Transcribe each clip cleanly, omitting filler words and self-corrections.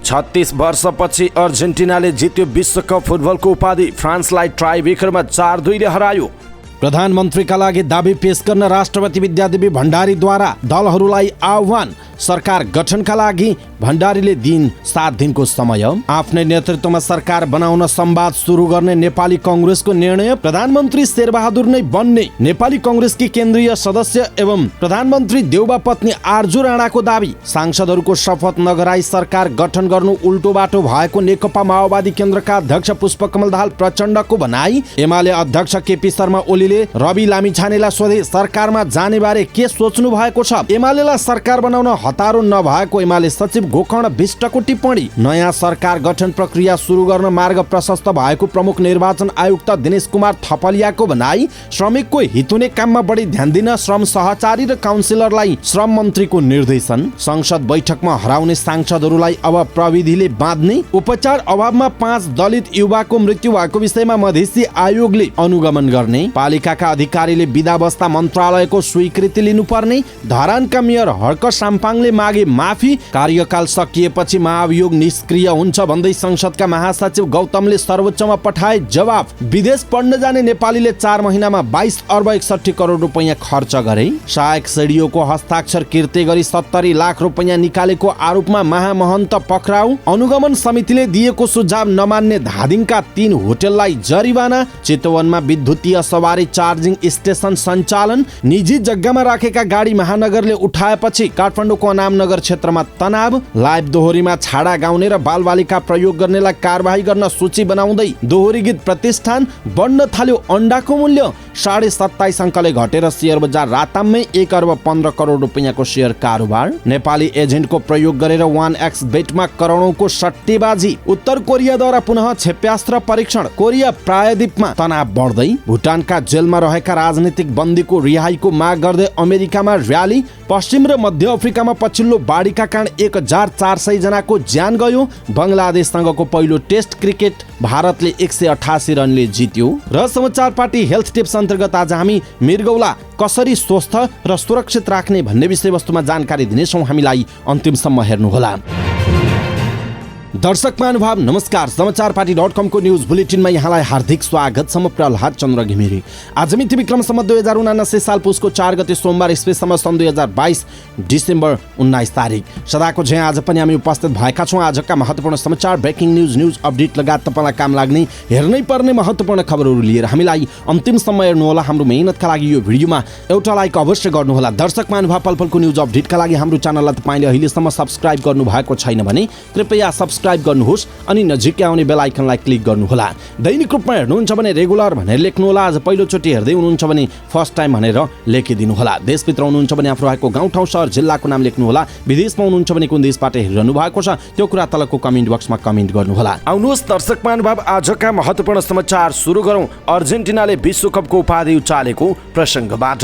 36 वर्षपछि अर्जेन्टिनाले जित्यो विश्वकप फुटबलको उपाधि। फ्रान्सलाई टाइब्रेकरमा 4-2 ले हरायो। प्रधानमन्त्रीका लागि दाबी पेश गर्न राष्ट्रपति विद्यादेवी भण्डारीद्वारा दलहरूलाई आह्वान। सरकार गठनका लागि भण्डारीले दिन 7 दिनको समय। आफ्नै नेतृत्वमा सरकार बनाउन संवाद सुरु गर्ने नेपाली कांग्रेसको निर्णय। प्रधानमन्त्री शेरबहादुर नै बन्ने नेपाली कांग्रेसकी केन्द्रीय सदस्य एवं प्रधानमन्त्री देउबा पत्नी आर्जु राणाको दाबी। सांसदहरूको शपथ नगराई सरकार गठन गर्नु उल्टो बाटो भएको नेकपा माओवादी केन्द्रका अध्यक्ष पुष्पकमल दाहाल प्रचण्डको भनाई। एमाले अध्यक्ष केपी शर्मा ओलीले रवि लामिछानेलाई सोधे सरकारमा जाने बारे के सोच्नु भएको छ। एमालेलाई सरकार बनाउन हतारो नभएको एमाले सचिव गोकर्ण विष्टको टिप्पणी। नयाँ सरकार गठन प्रक्रिया सुरु गर्न मार्ग प्रशस्त भएको प्रमुख निर्वाचन आयुक्त दिनेश कुमार थपलियाको भनाई। श्रमिकको हित हुने काममा बढी ध्यान दिन श्रम सहचारी र काउन्सिलरलाई श्रम मन्त्रीको निर्देशन। संसद बैठकमा हराउने सांसदहरूलाई अब प्रविधिले बाँध्ने। उपचार अभावमा 5 दलित युवाको मृत्यु भएको विषयमा मधेसी आयोगले अनुगमन गर्ने। पालिकाका अधिकारीले बिदा बस्दा मन्त्रालयको स्वीकृति लिनुपर्ने। धरानका मेयर हर्क साम्पाङले मागे माफी। कार्यकाल सकिएपछि महाभियोग निष्क्रिय हुन्छ भन्दै संसदका महासचिव गौतमले सर्वोच्चमा पठाए जवाफ। विदेश पढ्न जाने नेपालीले 4 महिनामा 22 अर्ब 61 करोड रुपैयाँ खर्च गरे। सहायक सिडिओको हस्ताक्षर किर्ते गरी 70 लाख रुपैयाँ निकालेको आरोपमा महामहन्त पक्राउ। अनुगमन समितिले दिएको सुझाव नमान्ने धादिङका 3 होटललाई जरिवाना। चितवनमा विद्युतीय सवारी चार्जिङ स्टेसन सञ्चालन। निजी जग्गामा राखेका गाडी महानगरले उठाएपछि काठमाडौँको अनामनगर क्षेत्रमा तनाव। लाइभ दोहोरीमा छाडा गाउने र बालबालिका प्रयोग गर्नेलाई कारबाही गर्न सूची बनाउँदै दोहोरी गीत प्रतिष्ठान। बढ्न थाल्यो अन्डाको मूल्य। 27.5 अङ्कले घटेर शेयर बजार राताममै 1 अर्ब 15 करोड रुपैयाँको शेयर कारोबार। नेपाली एजेन्टको प्रयोग गरेर 1x बेटमा करोडौंको सट्टेबाजी। उत्तर कोरियाद्वारा पुनः क्षेप्यास्त्र परीक्षण। कोरिया प्रायद्वीपमा तनाव बढ्दै। भुटानका जेलमा रहेका राजनीतिक बन्दीको रिहाईको माग गर्दै अमेरिकामा र्याली। पश्चिम र मध्य अफ्रिकामा पछिल्लो बाढीका कारण 1400 जनाको ज्यान गयो। बङ्गलादेशसँगको पहिलो टेस्ट क्रिकेट भारतले 188 रनले जित्यो। र समाचार पार्टी हेल्थ टिप्स अन्तर्गत आज हामी मृगौला कसरी स्वस्थ र सुरक्षित राख्ने भन्ने विषयवस्तुमा जानकारी दिनेछौँ। हामीलाई अन्तिमसम्म हेर्नुहोला। दर्शक महानुभाव नमस्कार। समाचारपाटी.com को न्यूज बुलेटिनमा यहाँलाई हार्दिक स्वागत छ। म प्रहलाद चन्द्र घिमिरे। आज मिति विक्रमसम्म 2079 साल पुसको 4 गते सोमबार इस्वीसम्म सन् 2022 डिसेम्बर 19 तारिक। सदाको झैं आज पनि हामी उपस्थित भएका छौँ। आजका महत्त्वपूर्ण समाचार, ब्रेकिङ न्युज अपडेट लगायत तपाईँलाई काम लाग्ने हेर्नै पर्ने महत्त्वपूर्ण खबरहरू लिएर हामीलाई अन्तिमसम्म हेर्नुहोला। हाम्रो मेहनतका लागि यो भिडियोमा एउटा लाइक अवश्य गर्नुहोला। दर्शक महानुभाव पलपलको न्युज अपडेटका लागि हाम्रो च्यानललाई तपाईँले अहिलेसम्म सब्स्क्राइब गर्नुभएको छैन भने कृपया सब्स्क्राइब गर्नुहोस् अनि नजिकै आउने बेल आइकनलाई क्लिक गर्नुहोला। दैनिक रूपमा हेर्नुहुन्छ भने रेगुलर भनेर लेख्नुहोला। आज पहिलोचोटि हेर्दै हुनुहुन्छ भने फर्स्ट टाइम भनेर लेखिदिनुहोला। देशभित्र हुनुहुन्छ भने आफ्नो रहेको गाउँ ठाउँ सहर जिल्लाको नाम लेख्नुहोला। विदेशमा हुनुहुन्छ भने कुन देशबाट हेरिरहनु भएको छ त्यो कुरा तलको कमेन्ट बक्समा कमेन्ट गर्नुहोला। आउनुहोस् दर्शक महानुभाव आजका महत्त्वपूर्ण समाचार सुरु गरौँ अर्जेन्टिनाले विश्वकपको उपाधि उचालेको प्रसङ्गबाट।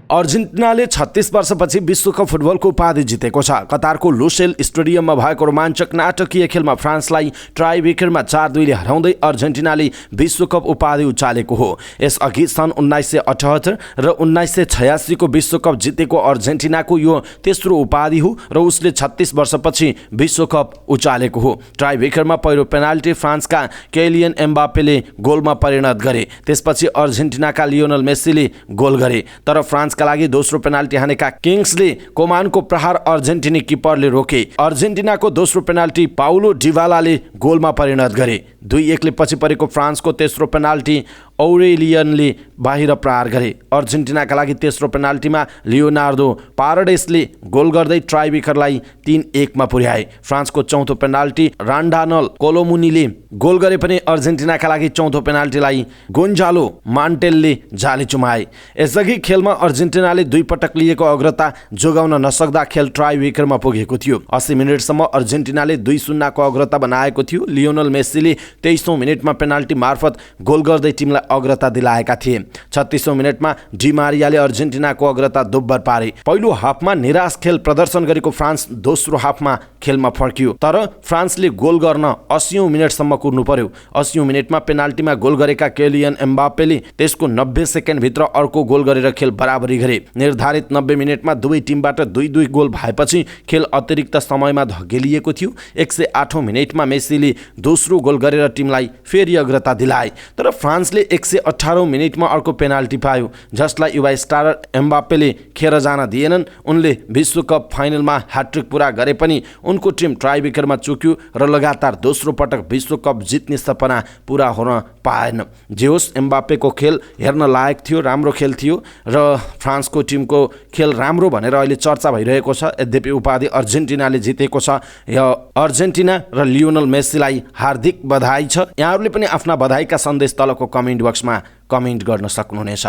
अर्जेन्टिनाले 36 वर्षपछि विश्वकप फुटबलको उपाधि जितेको छ। कतारको लुसेल स्टेडियममा भएको रोमाञ्चक नाटकीय खेलमा फ्रान्सलाई टाइब्रेकरमा 4-2 ले हराउँदै अर्जेन्टिनाले विश्वकप उपाधि उचालेको हो। यसअघि सन् 1978 र 1986 को विश्वकप जितेको अर्जेन्टिनाको यो तेस्रो उपाधि हो र उसले 36 वर्षपछि विश्वकप उचालेको हो। टाइब्रेकरमा पहिलो पेनाल्टी फ्रान्सका केलियन एम्बापेले गोलमा परिणत गरे। त्यसपछि अर्जेन्टिनाका लियोनल मेस्सीले गोल गरे। तर फ्रान्सका लागि दोस्रो पेनाल्टी हानेका किङ्सले कोमानको प्रहार अर्जेन्टिनी किपरले रोके। अर्जेन्टिनाको दोस्रो पेनाल्टी पाउलो डिबालाले गोलमा परिणत गरे। 2-1 ले पछि परेको फ्रान्सको तेस्रो पेनाल्टी औरेलियनले बाहिर प्रहार गरे। अर्जेन्टिनाका लागि तेस्रो पेनाल्टीमा लियोनार्दो पाराडेसले गोल गर्दै टाइब्रेकरलाई 3-1 मा पुर्याए। फ्रान्सको चौथो पेनाल्टी रान्डानल कोलोमुनीले गोल गरे पनि अर्जेन्टिनाका लागि चौथो पेनाल्टीलाई गोन्जालो मान्टेलले जाली चुमाए। यसअघि खेलमा अर्जेन्टिनाले 2 पटक लिएको अग्रता जोगाउन नसक्दा खेल टाइब्रेकरमा पुगेको थियो। 80 मिनेटसम्म अर्जेन्टिनाले 2-0 को अग्रता बनाएको थियो। लियोनल मेस्सीले 23औं मिनेटमा पेनाल्टी मार्फत गोल गर्दै टिमलाई अग्रता दिलाएका थिए। 36औं मिनेटमा डिमारियाले अर्जेन्टिनाको अग्रता दोब्बर पारे। पहिलो हाफमा निराश खेल प्रदर्शन गरेको फ्रान्स दोस्रो हाफमा खेलमा फर्कियो, तर फ्रान्सले गोल गर्न 80औं मिनेटसम्म कुर्नु पर्यो। 80औं मिनेटमा पेनाल्टीमा गोल गरेका केलियन एम्बापेले त्यसको 90 सेकेन्डभित्र अर्को गोल गरेर खेल बराबरी गरे। निर्धारित 90 मिनेटमा दुवै टिमबाट 2-2 गोल भएपछि खेल अतिरिक्त समयमा धकेलिएको थियो। 108औं मिनेटमा मेसीले दोस्रो गोल गरेर टिमलाई फेरि अग्रता दिलाए, तर फ्रान्सले 118औं मिनेटमा अर्को पेनाल्टी पायो, जसलाई युवा स्टार एम्बापेले खेर जान दिएनन्। उनले विश्वकप फाइनलमा ह्याट्रिक पुरा गरे पनि उनको टिम ट्राइब्रेकरमा चुक्यो र लगातार दोस्रो पटक विश्वकप जित्ने सपना पुरा हुन पाएन। जे होस्, एम्बापेको खेल हेर्न लायक थियो, राम्रो खेल थियो र फ्रान्सको टिमको खेल राम्रो भनेर अहिले चर्चा भइरहेको छ। यद्यपि उपाधि अर्जेन्टिनाले जितेको छ। यो अर्जेन्टिना र लियोनल मेसीलाई हार्दिक बधाई छ। यहाँहरूले पनि आफ्ना बधाईका सन्देश तलको कमेन्ट बक्समा कमेन्ट गर्न सक्नुहुनेछ।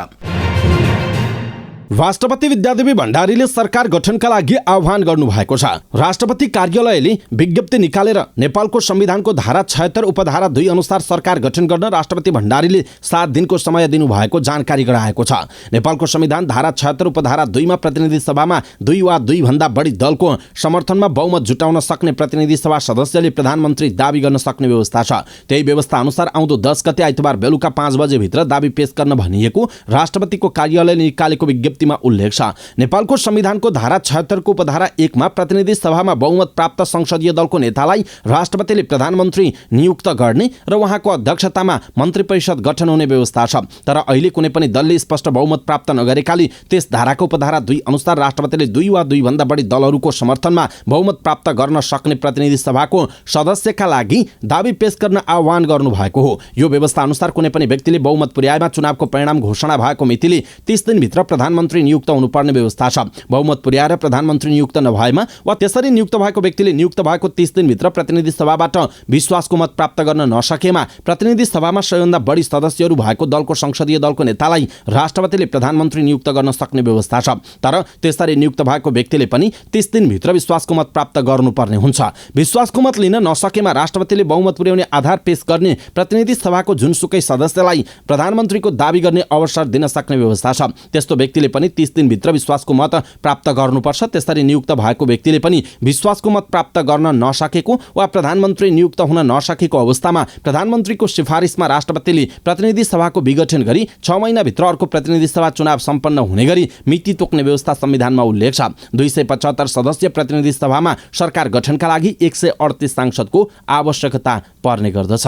राष्ट्रपति विद्यादेवी भण्डारीले सरकार गठनका लागि आह्वान गर्नुभएको छ। राष्ट्रपति कार्यालयले विज्ञप्ति निकालेर नेपालको संविधानको धारा 76 उपधारा 2 अनुसार सरकार गठन गर्न राष्ट्रपति भण्डारीले 7 दिनको समय दिनुभएको जानकारी गराएको छ। नेपालको संविधान धारा 76 उपधारा 2 मा प्रतिनिधि सभामा 2 वा 2 भन्दा बढी दलको समर्थनमा बहुमत जुटाउन सक्ने प्रतिनिधि सभा सदस्यले प्रधानमन्त्री दाबी गर्न सक्ने व्यवस्था छ। त्यही व्यवस्था अनुसार आउँदो 10 गते आइतबार बेलुका 5 बजे भित्र दाबी पेश गर्न भनिएको राष्ट्रपतिको कार्यालयले निकालेको विज्ञप्ति उल्लेख छ। नेपालको संविधानको धारा 76 को उपधारा 1 मा प्रतिनिधि सभामा बहुमत प्राप्त संसदीय दलको नेतालाई राष्ट्रपतिले प्रधानमन्त्री नियुक्त गर्ने र उहाँको अध्यक्षतामा मन्त्री परिषद गठन हुने व्यवस्था छ। तर अहिले कुनै पनि दलले स्पष्ट बहुमत प्राप्त नगरेकाले त्यस धाराको उपधारा 2 अनुसार राष्ट्रपतिले 2 वा 2 भन्दा बढी दलहरूको समर्थनमा बहुमत प्राप्त गर्न सक्ने प्रतिनिधि सभाको सदस्यका लागि दाबी पेश गर्न आह्वान गर्नु भएको हो। यो व्यवस्था अनुसार कुनै पनि व्यक्तिले बहुमत पुर्याएमा चुनावको परिणाम घोषणा भएको मितिले 30 दिनभित्र प्रधानमन्त्री नियुक्त हुनुपर्ने व्यवस्था छ। बहुमत पुर्याएर प्रधानमन्त्री नियुक्त नभएमा वा त्यसरी नियुक्त भएको व्यक्तिले नियुक्त भएको 30 दिनभित्र प्रतिनिधि सभाबाट विश्वासको मत प्राप्त गर्न नसकेमा प्रतिनिधि सभामा सबैभन्दा बढी सदस्यहरू भएको दलको संसदीय दलको नेतालाई राष्ट्रपतिले प्रधानमन्त्री नियुक्त गर्न सक्ने व्यवस्था छ। तर त्यसरी नियुक्त भएको व्यक्तिले पनि 30 दिनभित्र विश्वासको मत प्राप्त गर्नुपर्ने हुन्छ। विश्वासको मत लिन नसकेमा राष्ट्रपतिले बहुमत पुर्याउने आधार पेश गर्ने प्रतिनिधि सभाको जुनसुकै सदस्यलाई प्रधानमन्त्रीको दाबी गर्ने अवसर दिन सक्ने व्यवस्था छ। त्यस्तो व्यक्तिले पनि 30 दिनभित्र विश्वासको मत प्राप्त गर्नुपर्छ। त्यसरी नियुक्त भएको व्यक्तिले पनि विश्वासको मत प्राप्त गर्न नसकेको वा प्रधानमन्त्री नियुक्त हुन नसकेको अवस्थामा प्रधानमन्त्रीको सिफारिसमा राष्ट्रपतिले प्रतिनिधि सभाको विघटन गरी 6 महिनाभित्र अर्को प्रतिनिधि सभा चुनाव सम्पन्न हुने गरी मिति तोक्ने व्यवस्था संविधानमा उल्लेख छ। 275 सदस्यीय प्रतिनिधि सभामा सरकार गठनका लागि 138 सांसदको आवश्यकता पर्ने गर्दछ।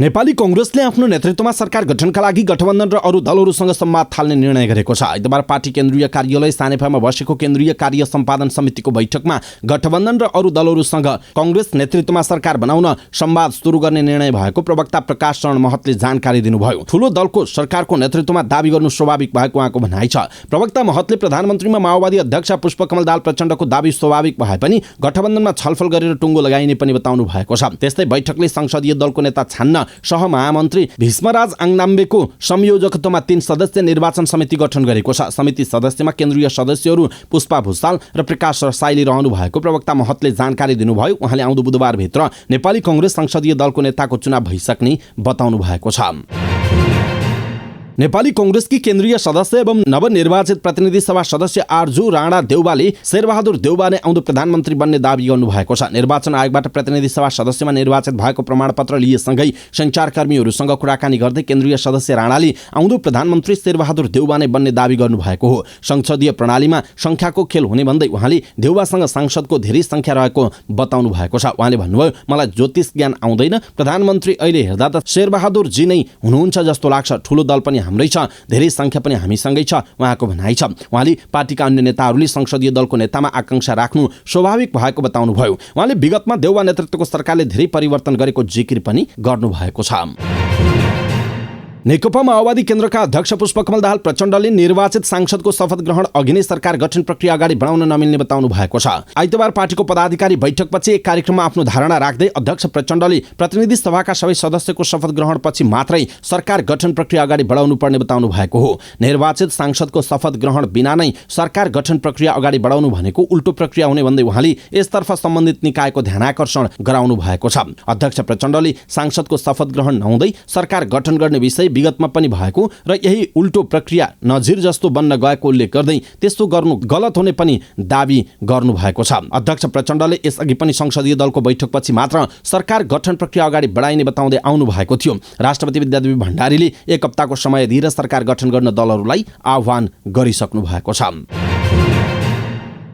नेपाली कांग्रेसले आफ्नो नेतृत्वमा सरकार गठनका लागि गठबन्धन र अरू दलहरूसँग संवाद थाल्ने निर्णय गरेको छ। आइतबार पार्टी केन्द्रीय कार्यालय सानेपामा बसेको केन्द्रीय कार्य सम्पादन समितिको बैठकमा गठबन्धन र अरू दलहरूसँग कांग्रेस नेतृत्वमा सरकार बनाउन संवाद सुरु गर्ने निर्णय भएको प्रवक्ता प्रकाश चरण महतले जानकारी दिनुभयो। ठूलो दलको सरकारको नेतृत्वमा दाबी गर्नु स्वाभाविक भएको उहाँको भनाइ छ। प्रवक्ता महतले प्रधानमन्त्रीमा माओवादी अध्यक्ष पुष्पकमल दाहाल प्रचण्डको दाबी स्वाभाविक भए पनि गठबन्धनमा छलफल गरेर टुङ्गो लगाइने पनि बताउनु भएको छ। त्यस्तै बैठकले संसदीय दलको नेता छान्न सहमहामन्त्री भीष्मराज आङनाम्बेको संयोजकत्वमा 3 सदस्यीय निर्वाचन समिति गठन गरेको छ। समिति सदस्यमा केन्द्रीय सदस्यहरू पुष्पा भुसाल र प्रकाश रसाइली रहनु भएको प्रवक्ता महतले जानकारी दिनुभयो। उहाँले आउँदो बुधबारभित्र नेपाली कांग्रेस संसदीय दलको नेताको चुनाव भइसक्ने बताउनु भएको छ। नेपाली कांग्रेसकी केन्द्रीय सदस्य एवं नवनिर्वाचित प्रतिनिधि सभा सदस्य आरजू राणा देउबाले शेरबहादुर देउबाले आउँदो प्रधानमन्त्री बन्ने दाबी गर्नुभएको छ। निर्वाचन आयोगबाट प्रतिनिधि सभा सदस्यमा निर्वाचित भएको प्रमाणपत्र लिएसँगै सञ्चारकर्मीहरूसँग कुराकानी गर्दै केन्द्रीय सदस्य राणाले आउँदो प्रधानमन्त्री शेरबहादुर देउबा नै बन्ने दाबी गर्नुभएको हो। संसदीय प्रणालीमा संख्याको खेल हुने भन्दै उहाँले देउबासँग सांसदको धेरै संख्या रहेको बताउनु भएको छ। उहाँले भन्नुभयो, मलाई ज्योतिष ज्ञान आउँदैन, प्रधानमन्त्री अहिले हेर्दा त शेरबहादुर जी नै हुनुहुन्छ जस्तो लाग्छ। ठूलो दल पनि हाम्रै छ, धेरै संख्या पनि हामीसँगै छ, उहाँको भनाइ छ। उहाँले पार्टीका अन्य नेताहरूले संसदीय दलको नेतामा आकांक्षा राख्नु स्वाभाविक भएको बताउनुभयो। उहाँले विगतमा देउबा नेतृत्वको सरकारले धेरै परिवर्तन गरेको जिकिर पनि गर्नुभएको छ। नेकपा माओवादी केन्द्रका अध्यक्ष पुष्पकमल दाहाल प्रचण्डले निर्वाचित सांसदको शपथ ग्रहण अघि नै सरकार गठन प्रक्रिया अगाडि बढाउन नमिल्ने बताउनु भएको छ। आइतबार पार्टीको पदाधिकारी बैठकपछि एक कार्यक्रममा आफ्नो धारणा राख्दै अध्यक्ष प्रचण्डले प्रतिनिधि सभाका सबै सदस्यको शपथ ग्रहणपछि मात्रै सरकार गठन प्रक्रिया अगाडि बढाउनु पर्ने बताउनु भएको हो। निर्वाचित सांसदको शपथ ग्रहण बिना नै सरकार गठन प्रक्रिया अगाडि बढाउनु भनेको उल्टो प्रक्रिया हुने भन्दै उहाँले यसतर्फ सम्बन्धित निकायको ध्यानाकर्षण गराउनु भएको छ। अध्यक्ष प्रचण्डले सांसदको शपथ ग्रहण नहुँदै सरकार गठन गर्ने विषय विगतमा पनि भएको र यही उल्टो प्रक्रिया नजिर जस्तो बन्न गएको उल्लेख गर्दै त्यस्तो गर्नु गलत हुने पनि दाबी गर्नु भएको छ। अध्यक्ष प्रचण्डले यसअघि पनि संसदीय दलको बैठकपछि मात्र सरकार गठन प्रक्रिया अगाडि बढाइने बताउँदै आउनु भएको थियो। राष्ट्रपति विद्यादेवी भण्डारीले एक हप्ताको समय दिएर सरकार गठन गर्न दलहरूलाई आह्वान गरिसक्नु भएको छ।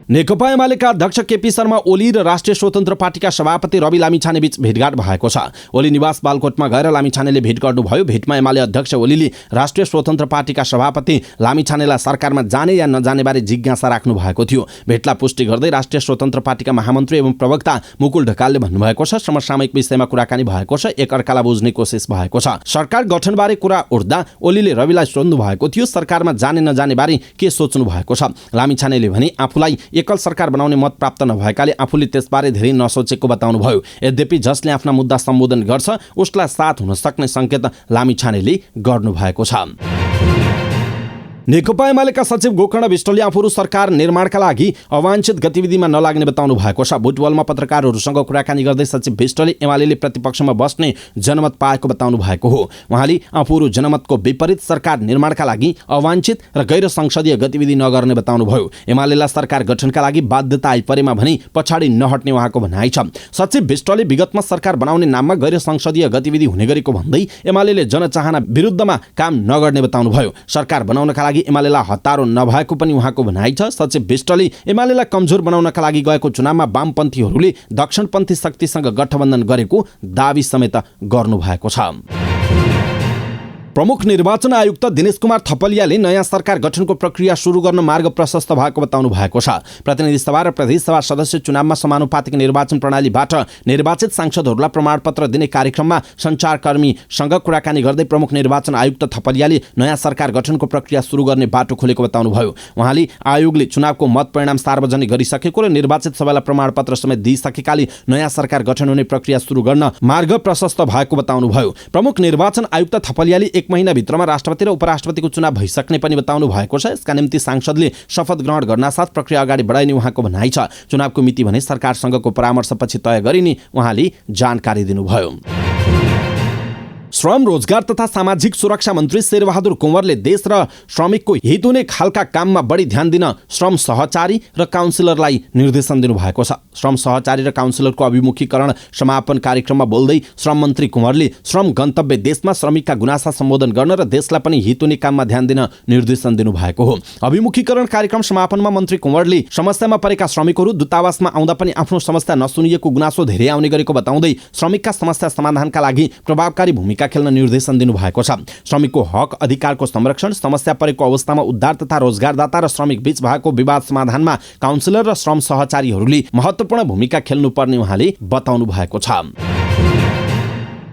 नेकपा एमालेका अध्यक्ष केपी शर्मा ओली र राष्ट्रिय स्वतन्त्र पार्टीका सभापति रवि लामिछाने बीच भेटघाट भएको छ। ओली निवास बालकोटमा गएर लामिछानेले भेट गर्नुभयो। भेटमा एमाले अध्यक्ष ओलीले राष्ट्रिय स्वतन्त्र पार्टीका सभापति लामिछानेलाई सरकारमा जाने या नजाने बारे जिज्ञासा राख्नु भएको थियो। भेटलाई पुष्टि गर्दै राष्ट्रिय स्वतन्त्र पार्टीका महामन्त्री एवं प्रवक्ता मुकुल ढकालले भन्नुभएको छ, समसामयिक विषयमा कुराकानी भएको छ, एकअर्कालाई बुझ्ने कोसिस भएको छ। सरकार गठनबारे कुरा उठ्दा ओलीले रविलाई सोध्नु भएको थियो, सरकारमा जाने नजाने बारे के सोच्नु भएको छ। लामिछानेले भने आफूलाई एकल सरकार बनाउने मत प्राप्त नभएकाले आफूले त्यसबारे धेरै नसोचेको बताउनुभयो। यद्यपि जसले आफ्ना मुद्दा सम्बोधन गर्छ उसलाई साथ हुन सक्ने संकेत लामिछानेले गर्नुभएको छ। नेकपा एमालेका सचिव गोकर्ण विष्टले आफूहरू सरकार निर्माणका लागि अवांछित गतिविधिमा नलाग्ने बताउनु भएको छ। बुटवलमा पत्रकारहरूसँग कुराकानी गर्दै सचिव विष्टले एमालेले प्रतिपक्षमा बस्ने जनमत पाएको बताउनु भएको हो। उहाँले आफूहरू जनमतको विपरीत सरकार निर्माणका लागि अवांछित र गैर संसदीय गतिविधि नगर्ने बताउनुभयो। एमालेलाई सरकार गठनका लागि बाध्यता आइपरेमा भने पछाडि नहट्ने उहाँको भनाइ छ। सचिव विष्टले विगतमा सरकार बनाउने नाममा गैर संसदीय गतिविधि हुने गरेको भन्दै एमालेले जनचाहना विरुद्धमा काम नगर्ने बताउनुभयो। सरकार बनाउनका लागि एमालेलाई हतारो नभएको पनि उहाँको भनाइ छ। सचिव विष्टले एमालेलाई कमजोर बनाउनका लागि गएको चुनावमा वामपन्थीहरूले दक्षिणपन्थी शक्तिसँग गठबन्धन गरेको दाबी समेत गर्नुभएको छ। प्रमुख निर्वाचन आयुक्त दिनेश कुमार थपलियाले नयाँ सरकार गठनको प्रक्रिया सुरु गर्न मार्ग प्रशस्त भएको बताउनु भएको छ। प्रतिनिधि सभा र प्रदेश सभा सदस्य चुनावमा समानुपातिक निर्वाचन प्रणालीबाट निर्वाचित सांसदहरूलाई प्रमाणपत्र दिने कार्यक्रममा सञ्चारकर्मीसँग कुराकानी गर्दै प्रमुख निर्वाचन आयुक्त थपलियाले नयाँ सरकार गठनको प्रक्रिया सुरु गर्ने बाटो खोलेको बताउनुभयो। उहाँले आयोगले चुनावको मत परिणाम सार्वजनिक गरिसकेको र निर्वाचित सभालाई प्रमाणपत्र समेत दिइसकेकाले नयाँ सरकार गठन हुने प्रक्रिया सुरु गर्न मार्ग प्रशस्त भएको बताउनुभयो। प्रमुख निर्वाचन आयुक्त थपलियाले एक महिनाभित्रमा राष्ट्रपति र उपराष्ट्रपतिको चुनाव भइसक्ने पनि बताउनु भएको छ। यसका निम्ति सांसदले शपथ ग्रहण गर्नासाथ प्रक्रिया अगाडि बढाइने उहाँको भनाइ छ। चुनावको मिति भने सरकारसँगको परामर्शपछि तय गरिने उहाँले जानकारी दिनुभयो। श्रम रोजगार तथा सामाजिक सुरक्षा मन्त्री शेरबहादुर कुँवरले देश र श्रमिकको हित हुने खालका काममा बढी ध्यान दिन श्रम सहचारी र काउन्सिलरलाई निर्देशन दिनुभएको छ। श्रम सहचारी र काउन्सिलरको अभिमुखीकरण समापन कार्यक्रममा बोल्दै श्रम मन्त्री कुँवरले श्रम गन्तव्य देशमा श्रमिकका गुनासा सम्बोधन गर्न र देशलाई पनि हित हुने काममा ध्यान दिन निर्देशन दिनुभएको हो। अभिमुखीकरण कार्यक्रम समापनमा मन्त्री कुँवरले समस्यामा परेका श्रमिकहरू दूतावासमा आउँदा पनि आफ्नो समस्या नसुनिएको गुनासो धेरै आउने गरेको बताउँदै श्रमिकका समस्या समाधानका लागि प्रभावकारी भूमिका खेल्न निर्देशन दिनुभएको छ। श्रमिकको हक अधिकारको संरक्षण, समस्या परेको अवस्थामा उद्धार तथा रोजगारदाता र श्रमिक बीच भएको विवाद समाधानमा काउन्सिलर र श्रम सहचारीहरूले महत्त्वपूर्ण भूमिका खेल्नुपर्ने उहाँले बताउनु भएको छ।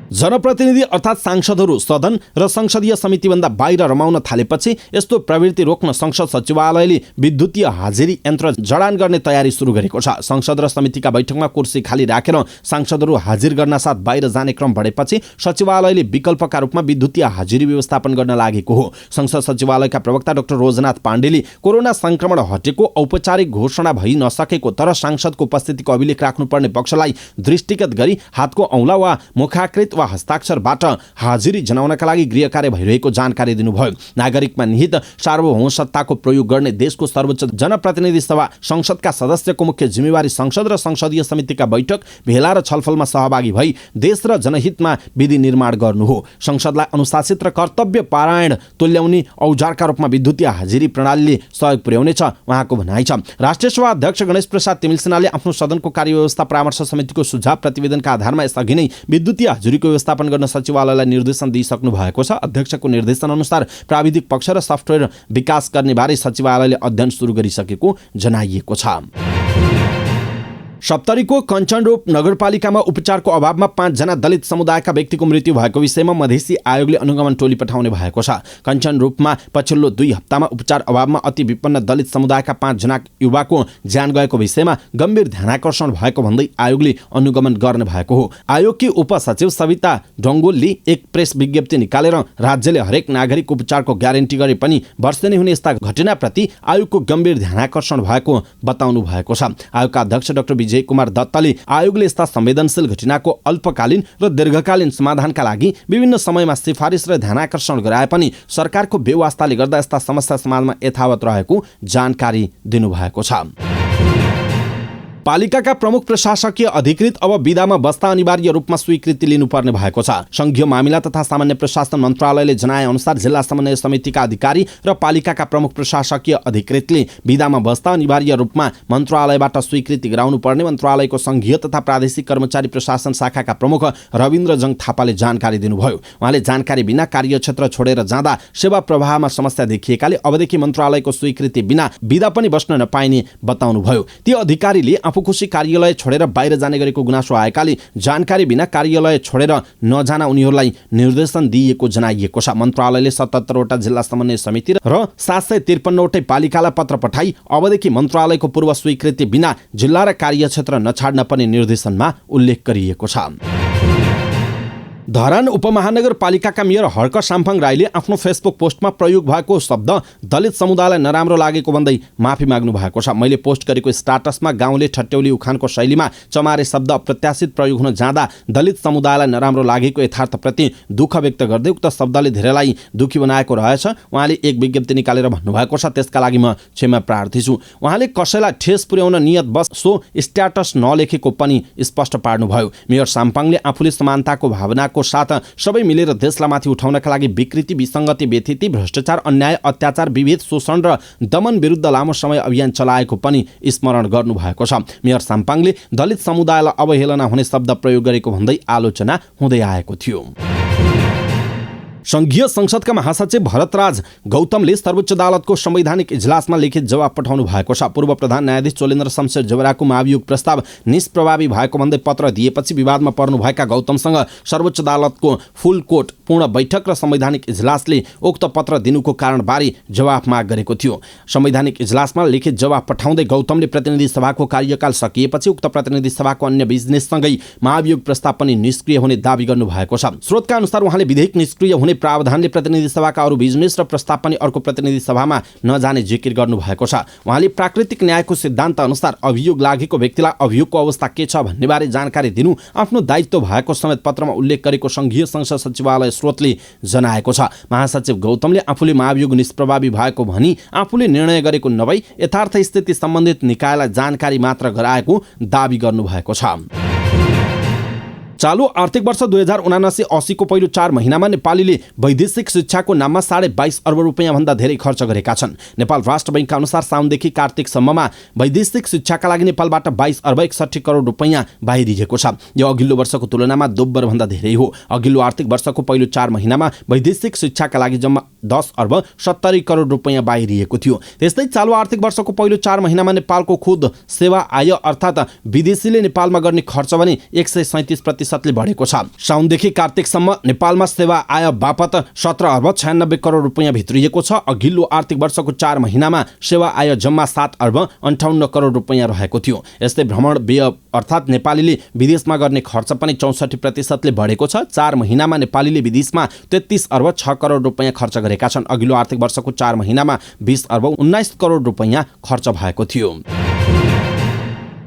जनप्रतिनिधि अर्थात् सांसदहरू सदन र संसदीय समितिभन्दा बाहिर रमाउन थालेपछि यस्तो प्रवृत्ति रोक्न संसद सचिवालयले विद्युतीय हाजिरी यन्त्र जडान गर्ने तयारी सुरु गरेको छ। संसद र समितिका बैठकमा कुर्सी खाली राखेर सांसदहरू हाजिर गर्न साथ बाहिर जाने क्रम बढेपछि सचिवालयले विकल्पका रूपमा विद्युतीय हाजिरी व्यवस्थापन गर्न लागेको हो। संसद सचिवालयका प्रवक्ता डाक्टर रोजनाथ पाण्डेले कोरोना संक्रमण हटेको औपचारिक घोषणा भइ नसकेको तर सांसदको उपस्थितिको अभिलेख राख्नुपर्ने पक्षलाई दृष्टिगत गरी हातको औँला वा मुखाकृत वा हस्ताक्षरबाट हाजिरी जनाउनका लागि गृह कार्य भइरहेको जानकारी दिनुभयो। नागरिकमा निहित सार्वभौम सत्ताको प्रयोग गर्ने देशको सर्वोच्च जनप्रतिनिधि सभा संसदका सदस्यको मुख्य जिम्मेवारी संसद र संसदीय समितिका बैठक भेला र छलफलमा सहभागी भई देश र जनहितमा विधि निर्माण गर्नु हो। संसदलाई अनुशासित र कर्तव्य परायण तुल्याउने औजारका रूपमा विद्युतीय हाजिरी प्रणालीले सहयोग पुर्याउनेछ उहाँको भनाइ छ। राष्ट्रिय सभा अध्यक्ष गणेश प्रसाद तिमिलसिनाले आफ्नो सदनको कार्यव्यवस्था परामर्श समितिको सुझाव प्रतिवेदनका आधारमा यसअघि नै विद्युतीय हाजिरीको व्यवस्थापन गर्न सचिवालयलाई निर्देशन दिइसक्नु भएको छ। अध्यक्षको निर्देशन अनुसार प्राविधिक पक्ष र सफ्टवेयर विकास गर्ने बारे सचिवालयले अध्ययन सुरु गरिसकेको जनाइएको छ। सप्तरीको कञ्चनरोप नगरपालिकामा उपचारको अभावमा 5 जना दलित समुदायका व्यक्तिको मृत्यु भएको विषयमा मधेसी आयोगले अनुगमन टोली पठाउने भएको छ। कञ्चनरोपमा पछिल्लो 2 हप्तामा उपचार अभावमा अति विपन्न दलित समुदायका 5 जना युवाको ज्यान गएको विषयमा गम्भीर ध्यानाकर्षण भएको भन्दै आयोगले अनुगमन गर्ने भएको हो। आयोगकी उपसचिव सविता डङ्गोलले एक प्रेस विज्ञप्ति निकालेर राज्यले हरेक नागरिक उपचारको ग्यारेन्टी गरे पनि वर्षेनी हुने यस्ता घटनाप्रति आयोगको गम्भीर ध्यानाकर्षण भएको बताउनु भएको छ। आयोगका अध्यक्ष डाक्टर विजय कुमार दत्तले आयोगले यस्ता संवेदनशील घटनाको अल्पकालीन र दीर्घकालीन समाधानका लागि विभिन्न समयमा सिफारिस र ध्यानाकर्षण गराए पनि सरकारको बेवास्ताले गर्दा यस्ता समस्या समाजमा यथावत रहेको जानकारी दिनुभएको छ। पालिकाका प्रमुख प्रशासकीय अधिकृत अब बिदामा बस्दा अनिवार्य रूपमा स्वीकृति लिनुपर्ने भएको छ। संघीय मामिला तथा सामान्य प्रशासन मन्त्रालयले जनाए अनुसार जिल्ला समन्वय समितिका अधिकारी र पालिकाका प्रमुख प्रशासकीय अधिकृतले बिदामा बस्दा अनिवार्य रूपमा मन्त्रालयबाट स्वीकृति गराउनु पर्ने मन्त्रालयको संघीय तथा प्रादेशिक कर्मचारी प्रशासन शाखाका प्रमुख रविन्द्रजङ थापाले जानकारी दिनुभयो। उहाँले जानकारी बिना कार्यक्षेत्र छोडेर जाँदा सेवा प्रवाहमा समस्या देखिएकाले अबदेखि मन्त्रालयको स्वीकृति बिना बिदा पनि बस्न नपाइने बताउनुभयो। ती अधिकारीले खुशी कार्यालय छोडेर बाहिर जाने गरेको गुनासो आएकाले जानकारी बिना कार्यालय छोडेर नजान उनीहरूलाई निर्देशन दिएको जनाइएको छ। मन्त्रालयले 77 वटा जिल्ला समन्वय समिति र 753 वटै पालिकालाई पत्र पठाई अबदेखि मन्त्रालयको पूर्व स्वीकृति बिना जिल्ला र कार्यक्षेत्र नछाड्न पर्ने निर्देशनमा उल्लेख गरिएको छ। धरान उपमहानगरपालिकाका मेयर हर्क साम्फाङ राईले आफ्नो फेसबुक पोस्टमा प्रयोग भएको शब्द दलित समुदायलाई नराम्रो लागेको भन्दै माफी माग्नु भएको छ। मैले पोस्ट गरेको स्टाटसमा गाउँले ठट्यौली उखानको शैलीमा चमारे शब्द अप्रत्याशित प्रयोग हुन जाँदा दलित समुदायलाई नराम्रो लागेको यथार्थप्रति दुःख व्यक्त गर्दै उक्त शब्दले धेरैलाई दुखी बनाएको रहेछ उहाँले एक विज्ञप्ति निकालेर भन्नुभएको छ। त्यसका लागि म क्षमा प्रार्थी छु। उहाँले कसैलाई ठेस पुर्याउन नियत बस सो स्ट्याटस नलेखेको पनि स्पष्ट पार्नुभयो। मेयर साम्फाङले आफूले समानताको भावना साथ सबै मिलेर देशलाई माथि उठाउनका लागि विकृति, विसङ्गति, व्यथिति, भ्रष्टाचार, अन्याय, अत्याचार, विभेद, शोषण र दमन विरुद्ध लामो समय अभियान चलाएको पनि स्मरण गर्नुभएको छ। मेयर साम्फाङले दलित समुदायलाई अवहेलना हुने शब्द प्रयोग गरेको भन्दै आलोचना हुँदै आएको थियो। संघीय संसदका महासचिव भरतराज गौतमले सर्वोच्च अदालतको संवैधानिक इजलासमा लिखित जवाब पठाउनु भएको छ। पूर्व प्रधान न्यायाधीश चोलेन्द्र शमशेर जवराको महाभियोग प्रस्ताव निष्प्रभावी भएको भन्दै पत्र दिएपछि विवादमा पर्नुभएका गौतमसँग सर्वोच्च अदालतको फुल कोर्ट पूर्ण बैठक र संवैधानिक इजलासले उक्त पत्र दिनुको कारणबारे जवाफ माग गरेको थियो। संवैधानिक इजलासमा लिखित जवाब पठाउँदै गौतमले प्रतिनिधि सभाको कार्यकाल सकिएपछि उक्त प्रतिनिधि सभाको अन्य बिजनेससँगै महाभियोग प्रस्ताव पनि निष्क्रिय हुने दावी गर्नुभएको छ। स्रोतका अनुसार उहाँले विधेयक निष्क्रिय हुने प्रावधानले प्रतिनिधि सभाका अरू बिजनेस र प्रस्ताव पनि अर्को प्रतिनिधि सभामा नजाने जिकिर गर्नुभएको छ। उहाँले प्राकृतिक न्यायको सिद्धान्त अनुसार अभियोग लागेको व्यक्तिलाई अभियोगको अवस्था के छ भन्नेबारे जानकारी दिनु आफ्नो दायित्व भएको समेत पत्रमा उल्लेख गरेको संघीय संसद सचिवालय स्रोतले जनाएको छ। महासचिव गौतमले आफूले महाभियोग निष्प्रभावी भएको भनी आफूले निर्णय गरेको नभई यथार्थ स्थिति सम्बन्धित निकायलाई जानकारी मात्र गराएको दावी गर्नुभएको छ। चालु आर्थिक वर्ष 2079-80 को पहिलो 4 महिनामा नेपालीले वैदेशिक शिक्षाको नाममा 22.5 अर्ब रुपैयाँ भन्दा धेरै खर्च गरेका छन्। नेपाल राष्ट्र बैंकका अनुसार साउनदेखि कार्तिकसम्ममा वैदेशिक शिक्षाका लागि नेपालबाट 22 अर्ब 61 करोड रुपैयाँ बाहिरिएको छ। यो अघिल्लो वर्षको तुलनामा दोब्बर भन्दा धेरै हो। अघिल्लो आर्थिक वर्षको पहिलो 4 महिनामा वैदेशिक शिक्षाका लागि जम्मा 10 अर्ब 70 करोड रुपैयाँ बाहिरिएको थियो। त्यस्तै चालु आर्थिक वर्षको पहिलो 4 महिनामा नेपालको खुद सेवा आय अर्थात् विदेशीले नेपालमा गर्ने खर्च भने 137% बढेको छ। साउनदेखि कार्तिकसम्म नेपालमा सेवा आय बापत 17 अर्ब 96 करोड रुपैयाँ भित्रिएको छ। अघिल्लो आर्थिक वर्षको 4 महिनामा सेवा आय जम्मा 7 अर्ब 58 करोड रुपैयाँ रहेको थियो। यस्तै भ्रमण व्यय अर्थात् नेपालीले विदेशमा गर्ने खर्च पनि 64% बढेको छ। 4 महिनामा नेपालीले विदेशमा 33 अर्ब 6 करोड रुपैयाँ खर्च गरेका छन्। अघिल्लो आर्थिक वर्षको 4 महिनामा 20 अर्ब 19 करोड रुपैयाँ खर्च भएको थियो।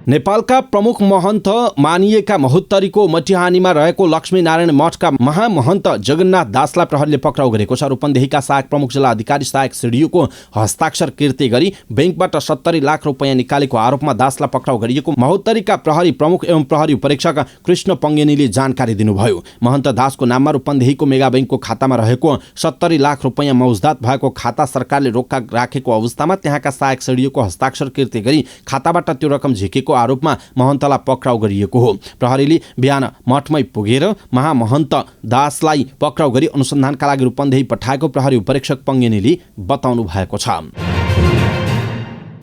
नेपालका प्रमुख महन्त मानिएका महोत्तरीको मटिहानीमा रहेको लक्ष्मीनारायण मठका महामहन्त जगन्नाथ दासलाई प्रहरीले पक्राउ गरेको छ। रूपन्देहीका सहायक प्रमुख जिल्ला अधिकारी सहायक सिडिओको हस्ताक्षर कृत्य गरी बैंकबाट 70 लाख रुपैयाँ निकालेको आरोपमा दासलाई पक्राउ गरिएको महोत्तरीका प्रहरी प्रमुख एवं प्रहरी उपरीक्षक कृष्ण पङ्गेनीले जानकारी दिनुभयो। महन्त दासको नाममा रूपन्देहीको मेगा बैंकको खातामा रहेको 70 लाख रुपैयाँ मौजदात भएको खाता सरकारले रोक्का राखेको अवस्थामा त्यहाँका सहायक सिडिओको हस्ताक्षर कृत्य गरी खाताबाट त्यो रकम झिकेको आरोपमा महन्तलाई पक्राउ गरिएको हो। प्रहरीले बिहान मठमै पुगेर महामहन्त दासलाई पक्राउ गरी अनुसन्धानका लागि रूपन्देही पठाएको प्रहरी उपरीक्षक पङ्गेनीले बताउनु भएको छ।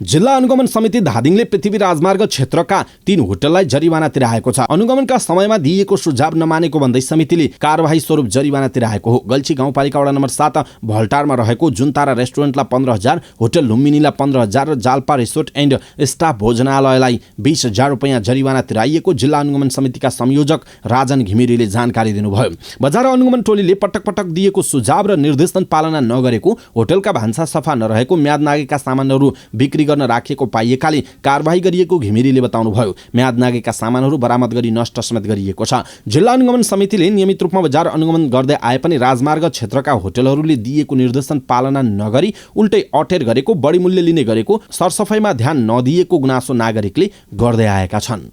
जिल्ला अनुगमन समिति धादिङले पृथ्वी राजमार्ग क्षेत्रका 3 होटललाई जरिवाना तिराएको छ। अनुगमनका समयमा दिइएको सुझाव नमानेको भन्दै समितिले कारबाही स्वरूप जरिवाना तिराएको हो। गल्छी गाउँपालिका वडा नम्बर 7 भल्टारमा रहेको जुनतारा रेस्टुरेन्टलाई 15,000, होटल लुम्बिनीलाई 15,000 र जाल्पा रिसोर्ट एन्ड स्टाफ भोजनालयलाई 20,000 रुपैयाँ जरिवाना तिराइएको जिल्ला अनुगमन समितिका संयोजक राजन घिमिरेले जानकारी दिनुभयो। बजार अनुगमन टोलीले पटक पटक दिएको सुझाव र निर्देशन पालना नगरेको, होटलका भान्सा सफा नरहेको, म्याद नागेका सामानहरू बिक्री गर्न राखिएको पाइएकाले कारबाही गरिएको घिमिरेले बताउनुभयो। म्याद नागेका सामानहरू बरामद गरी नष्ट समेत गरिएको छ। जिल्ला अनुगमन समितिले नियमित रूपमा बजार अनुगमन गर्दै आए पनि राजमार्ग क्षेत्रका होटलहरूले दिएको निर्देशन पालना नगरी उल्टै अटेर गरेको, बढी मूल्य लिने गरेको, सरसफाइमा ध्यान नदिएको गुनासो नागरिकले गर्दै आएका छन्।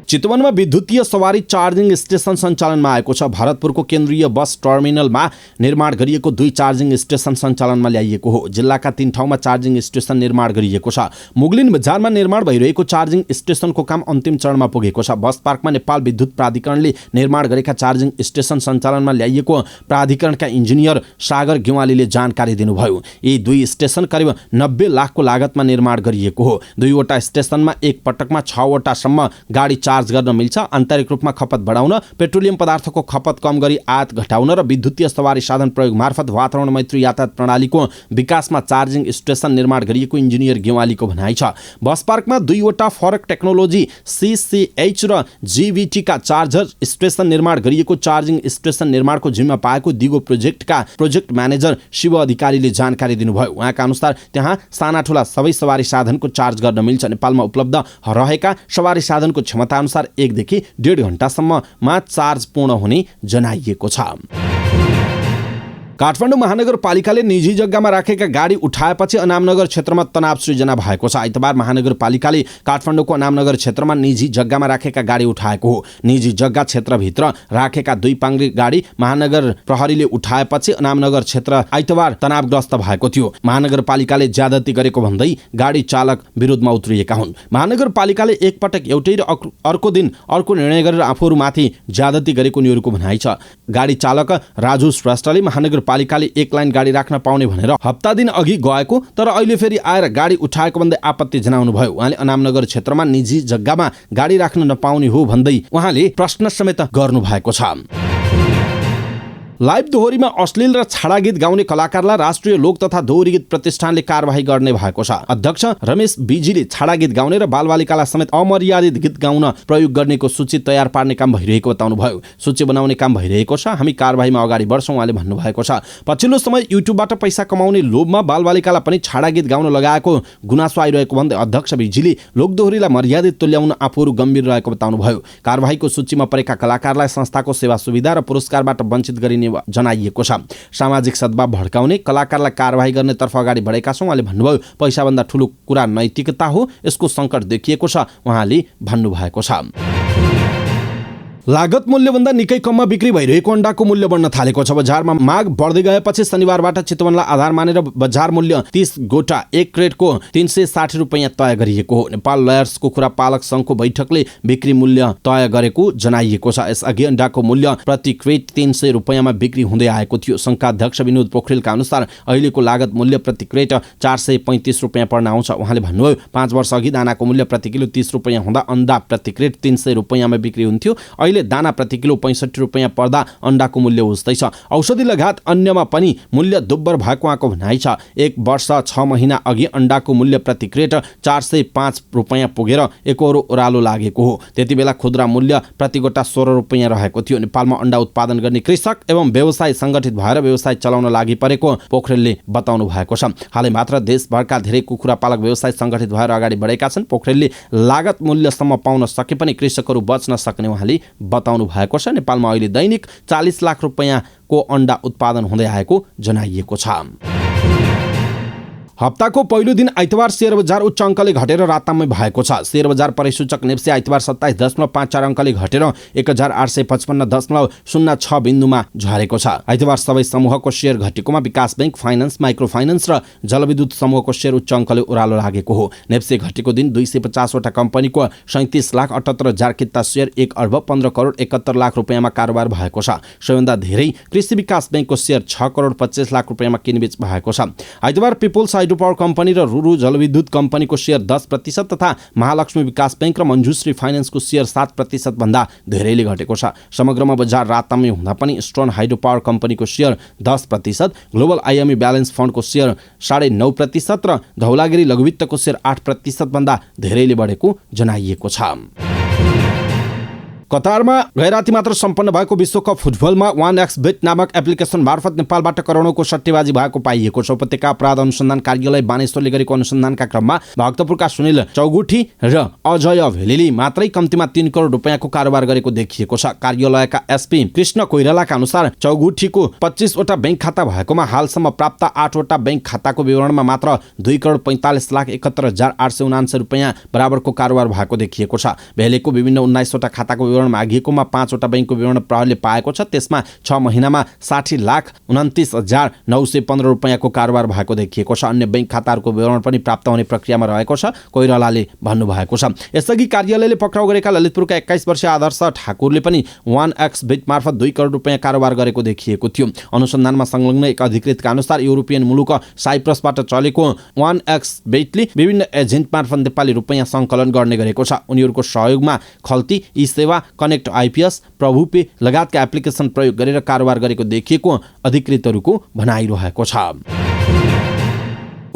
चितवनमा विद्युतीय सवारी चार्जिङ स्टेसन सञ्चालनमा आएको छ। भरतपुरको केन्द्रीय बस टर्मिनलमा निर्माण गरिएको 2 चार्जिङ स्टेसन सञ्चालनमा ल्याइएको हो। जिल्लाका 3 ठाउँमा चार्जिङ स्टेसन निर्माण गरिएको छ। मुगलिन बजारमा निर्माण भइरहेको चार्जिङ स्टेसनको काम अन्तिम चरणमा पुगेको छ। बस पार्कमा नेपाल विद्युत प्राधिकरणले निर्माण गरेका चार्जिङ स्टेसन सञ्चालनमा ल्याइएको प्राधिकरणका इन्जिनियर सागर गेवालीले जानकारी दिनुभयो। यी 2 स्टेसन करिब 90 लाखको लागतमा निर्माण गरिएको हो। 2वटा स्टेसनमा एक पटकमा 6वटासम्म गाडी चार्ज गर्न मिल्छ। आन्तरिक रूपमा खपत बढाउन, पेट्रोलियम पदार्थको खपत कम गरी आयात घटाउन र विद्युतीय सवारी साधन प्रयोग मार्फत वातावरण मैत्री यातायात प्रणालीको विकासमा चार्जिङ स्टेसन निर्माण गरिएको इन्जिनियर गेवालीको भनाइ छ। बस पार्कमा 2वटा फरक टेक्नोलोजी CCH र GVT का चार्जर स्टेसन निर्माण गरिएको चार्जिङ स्टेसन निर्माणको जिम्मा पाएको दिगो प्रोजेक्टका प्रोजेक्ट म्यानेजर शिव अधिकारीले जानकारी दिनुभयो। उहाँका अनुसार त्यहाँ साना ठुला सबै सवारी साधनको चार्ज गर्न मिल्छ। नेपालमा उपलब्ध रहेका सवारी साधनको क्षमता अनुसार 1 देखि 1.5 घण्टासम्ममा चार्ज पूर्ण हुने जनाइएको छ। काठमाडौँ महानगरपालिकाले निजी जग्गामा राखेका गाडी उठाएपछि अनामनगर क्षेत्रमा तनाव सृजना भएको छ। आइतबार महानगरपालिकाले काठमाडौँको अनामनगर क्षेत्रमा निजी जग्गामा राखेका गाडी उठाएको हो। निजी जग्गा क्षेत्रभित्र राखेका 2 पाङ्ग्री गाडी महानगर प्रहरीले उठाएपछि अनामनगर क्षेत्र आइतबार तनावग्रस्त भएको थियो। महानगरपालिकाले ज्यादती गरेको भन्दै गाडी चालक विरोधमा उत्रिएका हुन्। महानगरपालिकाले एकपटक एउटै र अर्को दिन अर्को निर्णय गरेर आफूहरूमाथि ज्यादती गरेको उनीहरूको भनाइ छ। गाडी चालक राजु श्रेष्ठले महानगरपालिकाले 1 लाइन गाडी राख्न पाउने भनेर हप्ता दिन अघि गएको, तर अहिले फेरि आएर गाडी उठाएको भन्दै आपत्ति जनाउनु भयो। उहाँले अनामनगर क्षेत्रमा निजी जग्गामा गाडी राख्न नपाउने हो भन्दै उहाँले प्रश्न समेत गर्नु भएको छ। लाइभ दोहोरीमा अश्लील र छाडा गीत गाउने कलाकारलाई राष्ट्रिय लोक तथा दोहोरी गीत प्रतिष्ठानले कारबाही गर्ने भएको छ। अध्यक्ष रमेश बिजीले छाडा गीत गाउने र बालबालिकालाई समेत अमर्यादित गीत गाउन प्रयोग गर्नेको सूची तयार पार्ने काम भइरहेको बताउनुभयो। सूची बनाउने काम भइरहेको छ, हामी कारबाहीमा अगाडि बढ्छौँ उहाँले भन्नुभएको छ। पछिल्लो समय युट्युबबाट पैसा कमाउने लोभमा बालबालिकालाई पनि छाडा गीत गाउन लगाएको गुनासो आइरहेको भन्दै अध्यक्ष बिजीले लोकदोहोरीलाई मर्यादित तुल्याउन आफूहरू गम्भीर रहेको बताउनुभयो। कारबाहीको सूचीमा परेका कलाकारलाई संस्थाको सेवा सुविधा र पुरस्कारबाट वञ्चित गरिने जनाइएको छ। सामाजिक सद्भाव भड्काउने कलाकारलाई कारबाही गर्नेतर्फ अगाडि बढेका छौँ उहाँले भन्नुभयो। पैसाभन्दा ठुलो कुरा नैतिकता हो, यसको सङ्कट देखिएको छ उहाँले भन्नुभएको छ। लागत मूल्यभन्दा निकै कममा बिक्री भइरहेको अन्डाको मूल्य बढ्न थालेको छ। बजारमा माग बढ्दै गएपछि शनिबारबाट चितवनलाई आधार मानेर बजार मूल्य 30 गोटा 1 क्रेटको 360 रुपैयाँ तय गरिएको हो। नेपाल लयर्स कुखुरा पालक सङ्घको बैठकले बिक्री मूल्य तय गरेको जनाइएको छ। यसअघि अन्डाको मूल्य प्रति क्रेट 300 रुपैयाँमा बिक्री हुँदै आएको थियो। सङ्घका अध्यक्ष विनोद पोखरेलका अनुसार अहिलेको लागत मूल्य प्रति क्रेट 435 रुपैयाँ पर्न आउँछ। उहाँले भन्नुभयो 5 वर्ष अघि दानाको मूल्य प्रति किलो 30 रुपैयाँ हुँदा अन्डा प्रति क्रेट 300 रुपैयाँमा बिक्री हुन्थ्यो। अहिले दाना प्रति किलो 65 रुपैयाँ पर्दा अन्डाको मूल्य उस्तै छ। औषधि लगायत अन्यमा पनि मूल्य दोब्बर भएको उहाँको भनाइ छ। 1 वर्ष 6 महिना अघि अन्डाको मूल्य प्रति क्रेट 405 रुपैयाँ पुगेर एकहोरो ओह्रालो लागेको हो। त्यति बेला खुद्रा मूल्य प्रति गोटा 16 रुपैयाँ रहेको थियो। नेपालमा अन्डा उत्पादन गर्ने कृषक एवं व्यवसाय सङ्गठित भएर व्यवसाय चलाउन लागि परेको पोखरेलले बताउनु भएको छ। हालै मात्र देशभरका धेरै कुखुरा पालक व्यवसाय सङ्गठित भएर अगाडि बढेका छन्। पोखरेलले लागत मूल्यसम्म पाउन सके पनि कृषकहरू बच्न सक्ने उहाँले बताउनु भएको छ। नेपालमा अहिले दैनिक 40 लाख रुपैयाँको अन्डा उत्पादन हुँदै आएको जनाइएको छ। हप्ताको पहिलो दिन आइतबार शेयर बजार उच्च अङ्कले घटेर रातामै भएको छ। शेयर बजार परिसूचक नेप्से आइतबार 27.54 अङ्कले घटेर 1855.06 बिन्दुमा झरेको छ। आइतबार सबै समूहको शेयर घटेकोमा विकास बैंक, फाइनान्स, माइक्रो फाइनान्स र जलविद्युत समूहको शेयर उच्च अङ्कले ओह्रालो लागेको हो। नेप्से घटेको दिन 250 वटा कम्पनीको 37,78,000 किता शेयर 1 अर्ब 15 करोड 71 लाख रुपैयाँमा कारोबार भएको छ। सबैभन्दा धेरै कृषि विकास बैंकको शेयर 6 करोड 25 लाख रुपैयाँमा किनबेच भएको छ। आइतबार पिपुल्स हाइड्रो पावर कम्पनी र रुरु जलविद्युत कम्पनीको सेयर 10% तथा महालक्ष्मी विकास बैंक र मञ्जुश्री फाइनान्सको सेयर 7% भन्दा धेरैले घटेको छ। समग्रमा बजार रातामी हुँदा पनि इस्टर्न हाइड्रो पावर कम्पनीको सेयर 10%, ग्लोबल आइएमई ब्यालेन्स फन्डको सेयर 9.5% र धौलागिरी लघुवित्तको सेयर 8% भन्दा धेरैले बढेको जनाइएको छ। कतारमा गैराती मात्र सम्पन्न भएको विश्वकप फुटबलमा 1xBet नामक एप्लिकेसन मार्फत नेपालबाट करोडौंको सट्टेबाजी भएको पाइएको छ। उपत्यका अपराध अनुसन्धान कार्यालय बानेश्वरले गरेको अनुसन्धानका क्रममा भक्तपुरका सुनिल चौगुठी र अजय भेलेले मात्रै कम्तीमा 3 करोड रुपैयाँको कारोबार गरेको देखिएको छ। कार्यालयका एसपी कृष्ण कोइरालाका अनुसार चौगुठीको 25 वटा बैंक खाता भएकोमा हालसम्म प्राप्त 8 वटा बैंक खाताको विवरणमा मात्र 2,45,71,879 रुपैयाँ बराबरको कारोबार भएको देखिएको छ। भेलेको विभिन्न 19 वटा खाताको विवरण मागिएकोमा 5 वटा बैंकको विवरण प्रहरीले पाएको छ। त्यसमा 6 महिनामा 60,29,915 रुपैयाँको कारोबार भएको देखिएको छ। अन्य बैंक खाताहरूको विवरण पनि प्राप्त हुने प्रक्रियामा रहेको छ, कोइरालाले भन्नुभएको छ। यसअघि कार्यालयले पक्राउ गरेका ललितपुरका 21 वर्षीय आदर्श ठाकुरले पनि 1xBet मार्फत 2 करोड रुपैयाँ कारोबार गरेको देखिएको थियो। अनुसन्धानमा संलग्न एक अधिकृतका अनुसार युरोपियन मुलुक साइप्रसबाट चलेको 1xBetले विभिन्न एजेन्ट मार्फत नेपाली रुपैयाँ सङ्कलन गर्ने गरेको छ। उनीहरूको सहयोगमा खल्ती, ई सेवा, कनेक्ट आइपीएस, प्रभुपे लगायतका एप्लिकेसन प्रयोग गरेर कारोबार गरेको देखिएको अधिकृतहरूको भनाइरहेको छ।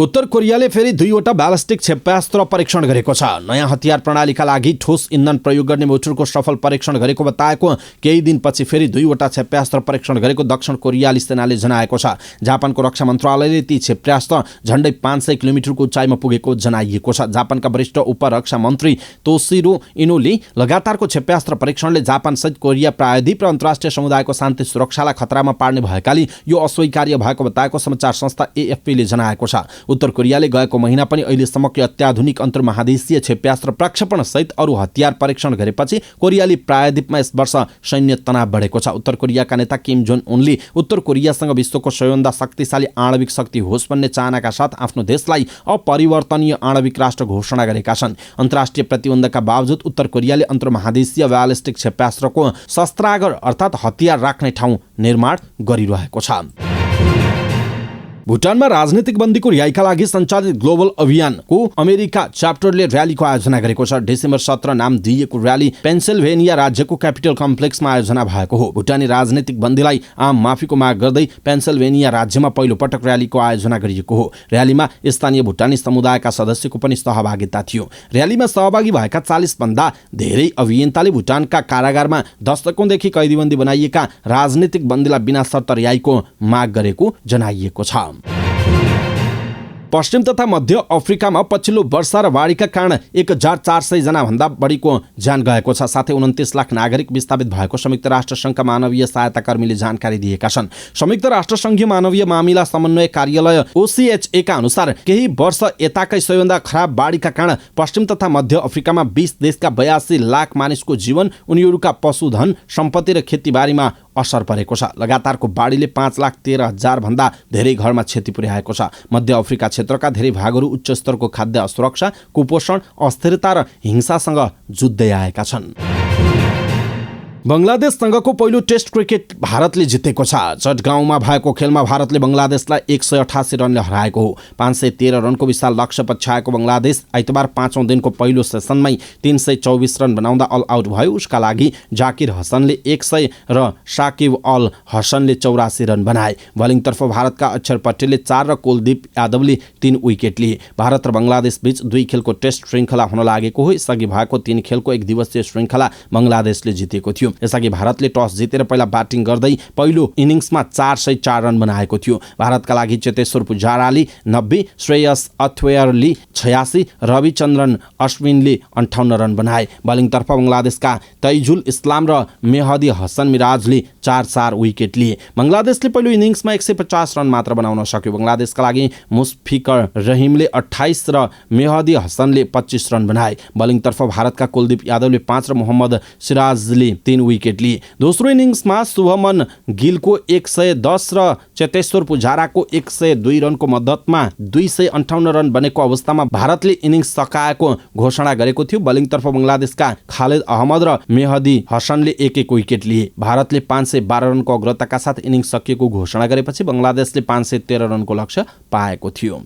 उत्तर कोरियाले फेरि 2 वटा ब्यालिस्टिक क्षेपणास्त्र परीक्षण गरेको छ। नयाँ हतियार प्रणालीका लागि ठोस इन्धन प्रयोग गर्ने मोटरको सफल परीक्षण गरेको बताएको केही दिनपछि फेरि 2 वटा क्षेपणास्त्र परीक्षण गरेको दक्षिण कोरियाली सेनाले जनाएको छ। जापानको रक्षा मन्त्रालयले ती क्षेपणास्त्र झण्डै 500 किलोमिटरको उचाइमा पुगेको जनाइएको छ। जापानका वरिष्ठ उपरक्षा मन्त्री तोसिरो इनोले लगातारको क्षेपणास्त्र परीक्षणले जापानसहित कोरिया प्रायद्वीप र अन्तर्राष्ट्रिय समुदायको शान्ति सुरक्षालाई खतरामा पार्ने भएकाले यो अस्वीकार्य भएको बताएको समाचार संस्था एएफपीले जनाएको छ। उत्तर कोरियाले गएको महिना पनि अहिलेसम्मको अत्याधुनिक अन्तर्महादेशीय क्षेपणास्त्र प्रक्षेपण सहित अरू हतियार परीक्षण गरेपछि कोरियाली प्रायद्वीपमा यस वर्ष सैन्य तनाव बढेको छ। उत्तर कोरियाका नेता किम जोङ उनले उत्तर कोरियासँग विश्वको सबैभन्दा शक्तिशाली आणविक शक्ति होस् भन्ने चाहनाका साथ आफ्नो देशलाई अपरिवर्तनीय आणविक राष्ट्र घोषणा गरेका छन्। अन्तर्राष्ट्रिय प्रतिबन्धका बावजुद उत्तर कोरियाले अन्तर्महादेशीय ब्यालिस्टिक क्षेपणास्त्रको शस्त्रागार अर्थात् हतियार राख्ने ठाउँ निर्माण गरिरहेको छ। भुटानमा राजनीतिक बन्दीको रिहाइका लागि सञ्चालित ग्लोबल अभियानको अमेरिका च्याप्टरले र्यालीको आयोजना गरेको छ। डिसेम्बर 17 नाम दिइएको र्याली पेन्सिल्भेनिया राज्यको क्यापिटल कम्प्लेक्समा आयोजना भएको हो। भुटानी राजनीतिक बन्दीलाई आम माफीको माग गर्दै पेन्सिल्भेनिया राज्यमा पहिलो पटक र्यालीको आयोजना गरिएको हो। र्यालीमा स्थानीय भुटानी समुदायका सदस्यको पनि सहभागिता थियो। र्यालीमा सहभागी भएका 40 भन्दा धेरै अभियन्ताले भुटानका कारागारमा दशकौंदेखि कैदीबन्दी बनाइएका राजनीतिक बन्दीलाई बिना शर्त रिहाइको माग गरेको जनाइएको छ। पश्चिम तथा मध्य अफ्रिकामा पछिल्लो वर्षा र बाढीका कारण 1400 जना भन्दा बढीको ज्यान गएको छ। साथै 29 लाख नागरिक विस्थापित भएको संयुक्त राष्ट्र संघका मानवीय सहायता कर्मीले जानकारी दिएका छन्। संयुक्त राष्ट्र संघीय मानवीय मामिला समन्वय कार्यालय ओसीएचए का अनुसार केही वर्ष यताकै सबैभन्दा खराब बाढीका कारण पश्चिम तथा मध्य अफ्रिकामा 20 देशका 82 लाख मानिसको जीवन, उनीहरूका पशुधन, सम्पत्ति र खेतीबारीमा असर परेको छ। लगातारको बाढीले 5,13,000 भन्दा धेरै घरमा क्षति पुर्याएको छ। मध्य अफ्रिका क्षेत्रका धेरै भागहरू उच्च स्तरको खाद्य असुरक्षा, कुपोषण, अस्थिरता र हिंसासँग जुझ्दै आएका छन्। बङ्गलादेशसँगको पहिलो टेस्ट क्रिकेट भारतले जितेको छ। चटगाउँमा भएको खेलमा भारतले बङ्गलादेशलाई 188 रनले हराएको हो। 513 रनको विशाल लक्ष्य पछ्याएको बङ्गलादेश आइतबार 5औं दिनको पहिलो सेसनमै 324 रन बनाउँदा अल आउट भयो। उसका लागि जाकिर हसनले 100 र साकिब अल हसनले 84 रन बनाए। बलिङतर्फ भारतका अक्षर पटेलले 4 र कुलदीप यादवले 3 विकेट लिए। भारत र बङ्गलादेश बीच 2 खेलको टेस्ट श्रृङ्खला हुन लागेको हो। यसअघि भएको 3 खेलको एक दिवसीय श्रृङ्खला बङ्गलादेशले जितेको थियो। यसअघि भारतले टस जितेर पहिला ब्याटिङ गर्दै पहिलो इनिङ्समा 404 रन बनाएको थियो। भारतका लागि चेतेश्वर पुजाराले 90, श्रेयस अथवेरले 86, रविचन्द्रन अश्विनले 58 रन बनाए। बलिङतर्फ बङ्गलादेशका तैजुल इस्लाम र मेहदी हसन मिराजले 4-4 विकेट लिए। बङ्गलादेशले पहिलो इनिङ्समा 150 रन मात्र बनाउन सक्यो। बङ्गलादेशका लागि मुस्फिकर रहिमले 28 र मेहदी हसनले 25 रन बनाए। बलिङतर्फ भारतका कुलदीप यादवले 5 र मोहम्मद सिराजले 3 विकेट लिए। दोस्रो इनिङ्समा शुभमन गिलको 110 र चेतेश्वर पुजाराको 102 रनको मद्दतमा 258 रन बनेको अवस्थामा भारतले इनिङ्स सकाएको घोषणा गरेको थियो। बलिङतर्फ बङ्गलादेशका खालिद अहमद र मेहदी हसनले 1-1 विकेट लिए। भारतले 512 रनको अग्रताका साथ इनिङ्स सकिएको घोषणा गरेपछि बङ्गलादेशले 513 रनको लक्ष्य पाएको थियो।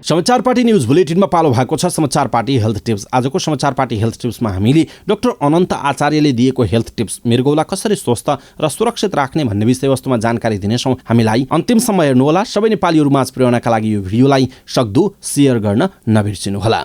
समाचार पार्टी न्युज बुलेटिनमा पालो भएको छ समाचार पार्टी हेल्थ टिप्स। आजको समाचार पार्टी हेल्थ टिप्समा हामीले डाक्टर अनन्त आचार्यले दिएको हेल्थ टिप्स मृगौला कसरी स्वस्थ र सुरक्षित राख्ने भन्ने विषयवस्तुमा जानकारी दिनेछौँ। हामीलाई अन्तिमसम्म हेर्नुहोला। सबै नेपालीहरू माझ पुर्याउनका लागि यो भिडियोलाई सक्दो सेयर गर्न नबिर्सिनुहोला।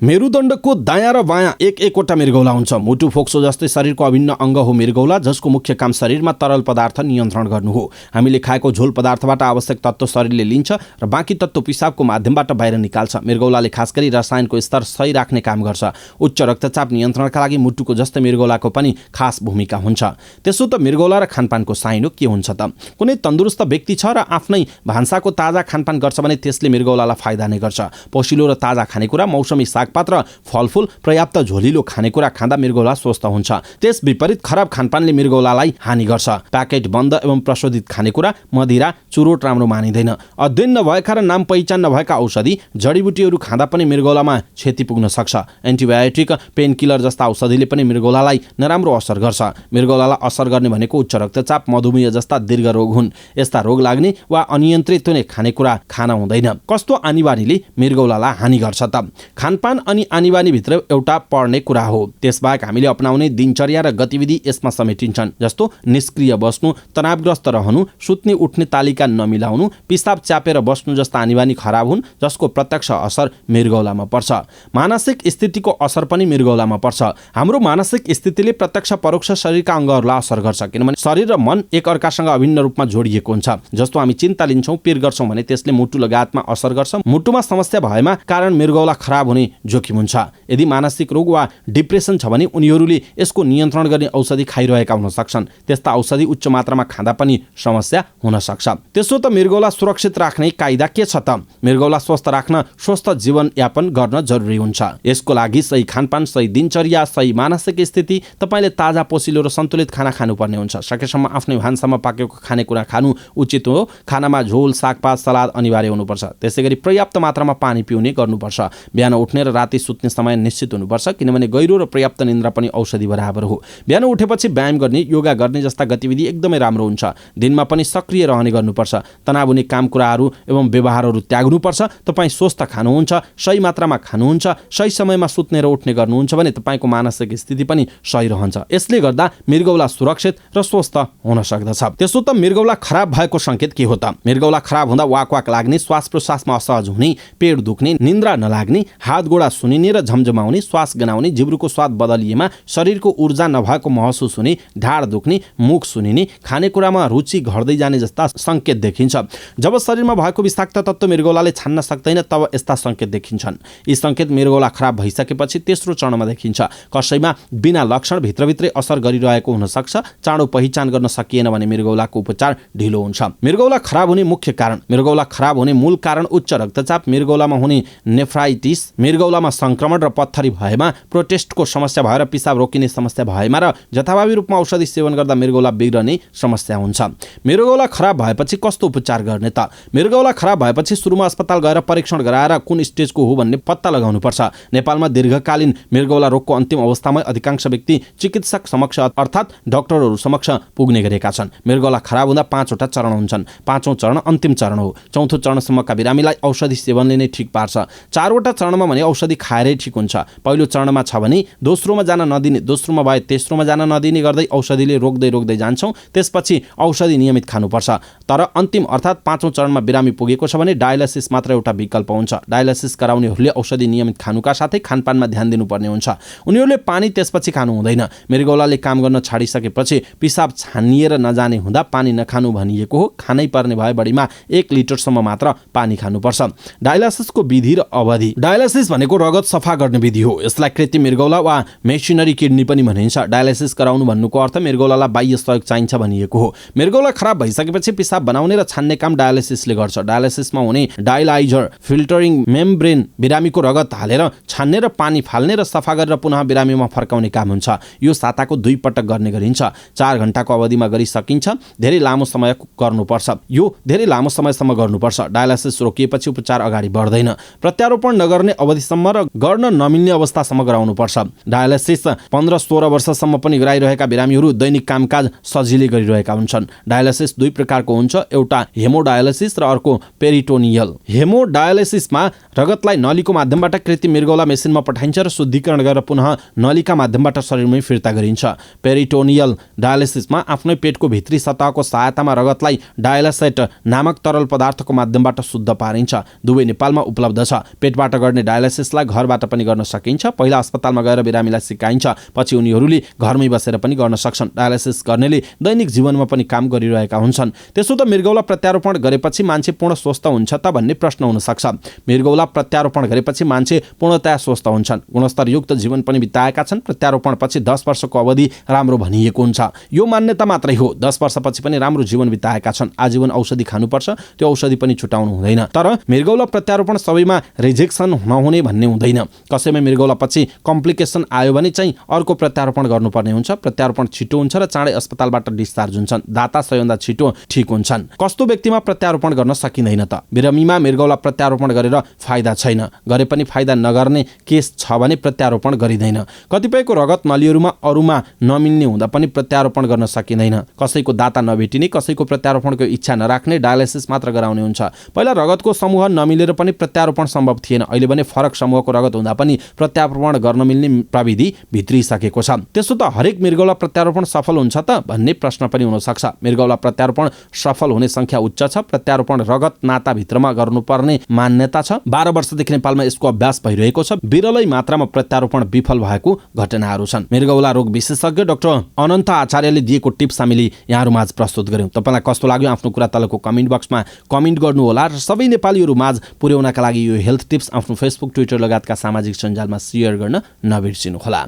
मेरुदण्डको दायाँ र बायाँ एकवटा मृगौला हुन्छ। मुटु फोक्सो जस्तै शरीरको अभिन्न अङ्ग हो मृगौला, जसको मुख्य काम शरीरमा तरल पदार्थ नियन्त्रण गर्नु हो। हामीले खाएको झोल पदार्थबाट आवश्यक तत्त्व शरीरले लिन्छ र बाँकी तत्त्व पिसाबको माध्यमबाट बाहिर निकाल्छ। मृगौलाले खास गरी रसायनको स्तर सही राख्ने काम गर्छ। उच्च रक्तचाप नियन्त्रणका लागि मुटुको जस्तै मृगौलाको पनि खास भूमिका हुन्छ। त्यसो त मृगौला र खानपानको साइनो के हुन्छ त? कुनै तन्दुरुस्त व्यक्ति छ र आफ्नै भान्साको ताजा खानपान गर्छ भने त्यसले मृगौलालाई फाइदा नै गर्छ। पोसिलो र ताजा खानेकुरा, मौसमी सागपात र फलफुल, पर्याप्त झोलिलो खानेकुरा खाँदा मृगौला स्वस्थ हुन्छ। त्यस विपरीत खराब खानपानले मृगौलालाई हानि गर्छ। प्याकेट बन्द एवं प्रशोधित खानेकुरा, मदिरा, चुरोट राम्रो मानिँदैन। अध्ययन नभएका र नाम पहिचान नभएका औषधि, जडीबुटीहरू खाँदा पनि मृगौलामा क्षति पुग्न सक्छ। एन्टिबायोटिक, पेनकिलर जस्ता औषधिले पनि मृगौलालाई नराम्रो असर गर्छ। मृगौलालाई असर गर्ने भनेको उच्च रक्तचाप, मधुमेह जस्ता दीर्घ रोग हुन्। यस्ता रोग लाग्ने वा अनियन्त्रित हुने खानेकुरा खान हुँदैन। कस्तो आनीबानीले मृगौलालाई हानि गर्छ त? खानपान अनि आनीबानीभित्र एउटा पढ्ने कुरा हो। त्यसबाहेक हामीले अपनाउने दिनचर्या र गतिविधि यसमा समेटिन्छन्, जस्तो निष्क्रिय बस्नु, तनावग्रस्त रहनु, सुत्ने उठ्ने तालिका नमिलाउनु, पिसाब च्यापेर बस्नु जस्ता आनीबानी खराब हुन्, जसको प्रत्यक्ष असर मृगौलामा पर्छ। मानसिक स्थितिको असर पनि मृगौलामा पर्छ। हाम्रो मानसिक स्थितिले प्रत्यक्ष परोक्ष शरीरका अङ्गहरूलाई असर गर्छ, किनभने शरीर र मन एकअर्कासँग अभिन्न रूपमा जोडिएको हुन्छ। जस्तो हामी चिन्ता लिन्छौँ, पिर गर्छौँ भने त्यसले मुटु लगायतमा असर गर्छ। मुटुमा समस्या भएमा कारण मृगौला खराब हुने जोखिम हुन्छ। यदि मानसिक रोग वा डिप्रेसन छ भने उनीहरूले यसको नियन्त्रण गर्ने औषधि खाइरहेका हुन सक्छन्। त्यस्ता औषधि उच्च मात्रामा खाँदा पनि समस्या हुन सक्छ। त्यसो त मृगौला सुरक्षित राख्ने कायदा के छ त? मृगौला स्वस्थ राख्न स्वस्थ जीवनयापन गर्न जरुरी हुन्छ। यसको लागि सही खानपान, सही दिनचर्या, सही मानसिक स्थिति, तपाईँले ताजा, पोसिलो र सन्तुलित खाना खानुपर्ने हुन्छ। सकेसम्म आफ्नै भान्सामा पाकेको खानेकुरा खानु उचित हो। खानामा झोल, सागपात, सलाद अनिवार्य हुनुपर्छ। त्यसैगरी पर्याप्त मात्रामा पानी पिउने गर्नुपर्छ। बिहान उठ्ने र राति सुत्ने समय निश्चित हुनुपर्छ, किनभने गहिरो र पर्याप्त निन्द्रा पनि औषधि बराबर हो। बिहान उठेपछि व्यायाम गर्ने, योगा गर्ने जस्ता गतिविधि एकदमै राम्रो हुन्छ। दिनमा पनि सक्रिय रहने गर्नुपर्छ। तनाव हुने काम कुराहरू एवं व्यवहारहरू त्याग्नुपर्छ। तपाईँ स्वस्थ खानुहुन्छ, सही मात्रामा खानुहुन्छ, सही समयमा सुत्ने र उठ्ने गर्नुहुन्छ भने तपाईँको मानसिक स्थिति पनि सही रहन्छ। यसले गर्दा मृगौला सुरक्षित र स्वस्थ हुन सक्दछ। त्यसो त मृगौला खराब भएको सङ्केत के हो त? मृगौला खराब हुँदा वाक लाग्ने, श्वास प्रश्वासमा असहज हुने, पेट दुख्ने, निन्द्रा नलाग्ने, हात गोडा सुनिने र झमझमाउने, श्वास गनाउने, जिब्रोको स्वाद बदलिएमा शरीरको ऊर्जा नभएको महसुस हुने, ढाड दुख्ने, मुख सुनिने, खानेकुरामा रुचि घट्दै जाने जस्ता सङ्केत देखिन्छ। जब शरीरमा भएको विषाक्त तत्त्व मृगौलाले छान्न सक्दैन तब यस्ता सङ्केत देखिन्छन्। यी सङ्केत मृगौला खराब भइसकेपछि तेस्रो चरणमा देखिन्छ। कसैमा बिना लक्षण भित्रभित्रै असर गरिरहेको हुन सक्छ। चाँडो पहिचान गर्न सकिएन भने मृगौलाको उपचार ढिलो हुन्छ। मृगौला खराब हुने मुख्य कारण। मृगौला खराब हुने मूल कारण उच्च रक्तचाप, मृगौलामा हुने नेफ्राइटिस, मृगौलामा संक्रमण र पत्थरी भएमा, प्रोटेस्टको समस्या भएर पिसाब रोकिने समस्या भएमा र जथाभावी रूपमा औषधि सेवन गर्दा मृगौला बिग्रने समस्या हुन्छ। मृगौला खराब भएपछि कस्तो उपचार गर्ने त? मृगौला खराब भएपछि सुरुमा अस्पताल गएर परीक्षण गराएर कुन स्टेजको हो भन्ने पत्ता लगाउनुपर्छ। नेपालमा दीर्घकालीन मृगौला रोगको अन्तिम अवस्थामै अधिकांश व्यक्ति चिकित्सक समक्ष अर्थात् डाक्टरहरू समक्ष पुग्ने गरेका छन्। मृगौला खराब हुँदा 5 वटा चरण हुन्छन्। 5औं चरण अन्तिम चरण हो। 4थो चरणसम्मका बिरामीलाई औषधि सेवनले नै ठिक पार्छ। 4 वटा चरणमा भने औषधि खाएरै ठिक हुन्छ। पहिलो चरणमा छ भने दोस्रोमा जान नदिने, दोस्रोमा भए तेस्रोमा जान नदिने गर्दै औषधिले रोक्दै जान्छौँ। त्यसपछि औषधि नियमित खानुपर्छ। तर अन्तिम अर्थात् 5औं चरणमा बिरामी पुगेको छ भने डायलासिस मात्र एउटा विकल्प हुन्छ। डायलासिस गराउनेहरूले औषधि नियमित खानुका साथै खानपानमा ध्यान दिनुपर्ने हुन्छ। उनीहरूले पानी त्यसपछि खानु हुँदैन। मृगौलाले काम गर्न छाडिसकेपछि पिसाब छानिएर नजाने हुँदा पानी नखानु भनिएको हो। खानै पर्ने भए बढीमा 1 लिटरसम्म मात्र पानी खानुपर्छ। डायलासिसको विधि र अवधि। डायलासिस भनेको रगत सफा गर्ने विधि हो। यसलाई कृत्रिम मृगौला वा मेसिनरी किडनी पनि भनिन्छ। डायलासिस गराउनु भन्नुको अर्थ मृगौलालाई बाह्य सहयोग चाहिन्छ भनिएको हो। मृगौला खराब भइसकेपछि पिसाब बनाउने र छान्ने काम डायलासिसले गर्छ। डायलासिसमा हुने डायलाइजर फिल्टरिङ मेम्ब्रेन बिरामीको रगत हालेर छान्ने र पानी फाल्ने र सफा गरेर पुनः बिरामीमा फर्काउने काम हुन्छ। यो साताको 2 पटक गर्ने गरिन्छ। 4 घण्टाको अवधिमा गरिसकिन्छ। धेरै लामो समय गर्नुपर्छ। यो धेरै लामो समयसम्म गर्नुपर्छ। डायलासिस रोकिएपछि उपचार अगाडि बढ्दैन। प्रत्यारोपण नगर्ने अवधिसम्म वर्षसम्म र गर्न नमिल्ने अवस्थासम्म गराउनुपर्छ। डायलासिस 15-16 वर्षसम्म पनि गराइरहेका बिरामीहरू दैनिक कामकाज सजिलै गरिरहेका हुन्छन्। डायलासिस दुई प्रकारको हुन्छ, एउटा हेमोडायलासिस र अर्को पेरिटोनियल। हेमोडायलासिसमा रगतलाई नलीको माध्यमबाट कृत्रिम मृगौला मेसिनमा पठाइन्छ र शुद्धिकरण गरेर पुनः नलीका माध्यमबाट शरीरमै फिर्ता गरिन्छ। पेरिटोनियल डायलासिसमा आफ्नै पेटको भित्री सतहको सहायतामा रगतलाई डायलासेट नामक तरल पदार्थको माध्यमबाट शुद्ध पारिन्छ। दुवै नेपालमा उपलब्ध छ। पेटबाट गर्ने डायलासिसलाई घरबाट पनि गर्न सकिन्छ। पहिला अस्पतालमा गएर बिरामीलाई सिकाइन्छ, पछि उनीहरूले घरमै बसेर पनि गर्न सक्छन्। डायलासिस गर्नेले दैनिक जीवनमा पनि काम गरिरहेका हुन्छन्। त्यसो त मृगौला प्रत्यारोपण गरेपछि मान्छे पूर्ण स्वस्थ हुन्छ त भन्ने प्रश्न हुन सक्छ। मृगौला प्रत्यारोपण गरेपछि मान्छे पूर्णतया स्वस्थ हुन्छन्, गुणस्तरयुक्त जीवन पनि बिताएका छन्। प्रत्यारोपणपछि 10 वर्षको अवधि राम्रो भनिएको हुन्छ। यो मान्यता मात्रै हो, 10 वर्षपछि पनि राम्रो जीवन बिताएका छन्। आजीवन औषधि खानुपर्छ, त्यो औषधि पनि छुटाउनु हुँदैन। तर मृगौला प्रत्यारोपण सबैमा रिजेक्सन नहुने भन्ने हुँदैन। कसैमा मृगौलापछि कम्प्लिकेसन आयो भने चाहिँ अर्को प्रत्यारोपण गर्नुपर्ने हुन्छ। प्रत्यारोपण छिटो हुन्छ र चाँडै अस्पतालबाट डिस्चार्ज हुन्छन्। दाता सबैभन्दा छिटो ठिक हुन्छन्। कस्तो व्यक्तिमा प्रत्यारोपण गर्न सकिँदैन त? बिरामीमा मृगौला प्रत्यारोपण गरेर फाइदा छैन, गरे पनि फाइदा नगर्ने केस छ भने प्रत्यारोपण गरिँदैन। कतिपयको रगत नलीहरूमा अरूमा नमिल्ने हुँदा पनि प्रत्यारोपण गर्न सकिँदैन। कसैको दाता नभेटिने, कसैको प्रत्यारोपणको इच्छा नराख्ने, डायलासिस मात्र गराउने हुन्छ। पहिला रगतको समूह नमिलेर पनि प्रत्यारोपण सम्भव थिएन। अहिले भने फरक समूहको रगत हुँदा पनि प्रत्यारोपण गर्न मिल्ने प्रविधि भित्रिसकेको छ। त्यसो त हरेक मृगौला प्रत्यारोपण सफल हुन्छ त भन्ने प्रश्न पनि हुन सक्छ। मृगौला प्रत्यारोपण सफल हुने संख्या उच्च छ। प्रत्यारोपण रगत नाताभित्रमा गर्नुपर्ने मान्यता छ। 12 वर्षदेखि नेपालमा यसको अभ्यास भइरहेको छ। विरलै मात्रामा प्रत्यारोपण विफल भएको घटनाहरू छन्। मृगौला रोग विशेषज्ञ डाक्टर अनन्त आचार्यले दिएको टिप्स हामीले यहाँहरूमाझ प्रस्तुत गर्यौं। तपाईलाई कस्तो लाग्यो आफ्नो कुरा तलको कमेन्ट बक्समा कमेन्ट गर्नुहोला र सबै नेपालीहरूमाझ पुर्याउनका लागि यो हेल्थ टिप्स आफ्नो फेसबुक, ट्विटर लगायतका सामाजिक सञ्जालमा सेयर गर्न नबिर्सिनुहोला।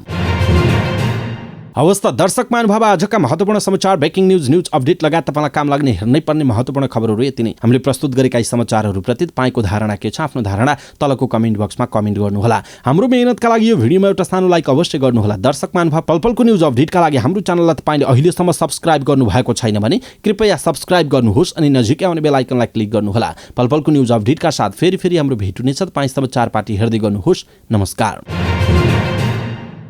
हवस् त दर्शक महानुभाव, आजका महत्त्वपूर्ण समाचार, ब्रेकिङ न्युज अपडेट लगायत तपाईँलाई काम लाग्ने हेर्नै पर्ने महत्त्वपूर्ण खबरहरू यति नै। हामीले प्रस्तुत गरेका यी समाचारहरूप्रति तपाईँको धारणा के छ? आफ्नो धारणा तलको कमेन्ट बक्समा कमेन्ट गर्नुहोला। हाम्रो मेहनतका लागि यो भिडियोमा एउटा सानो लाइक अवश्य गर्नुहोला। दर्शक महानुभाव, पलपलको न्युज अपडेटका लागि हाम्रो च्यानललाई तपाईँले अहिलेसम्म सब्स्क्राइब गर्नुभएको छैन भने कृपया सब्स्क्राइब गर्नुहोस् अनि नजिकै आउने बेल आइकनलाई क्लिक गर्नुहोला। पलपलको न्युज अपडेटका साथ फेरि हाम्रो भेट हुनेछ। तपाईँ समाचार पार्टी हेर्दै गर्नुहोस्। नमस्कार।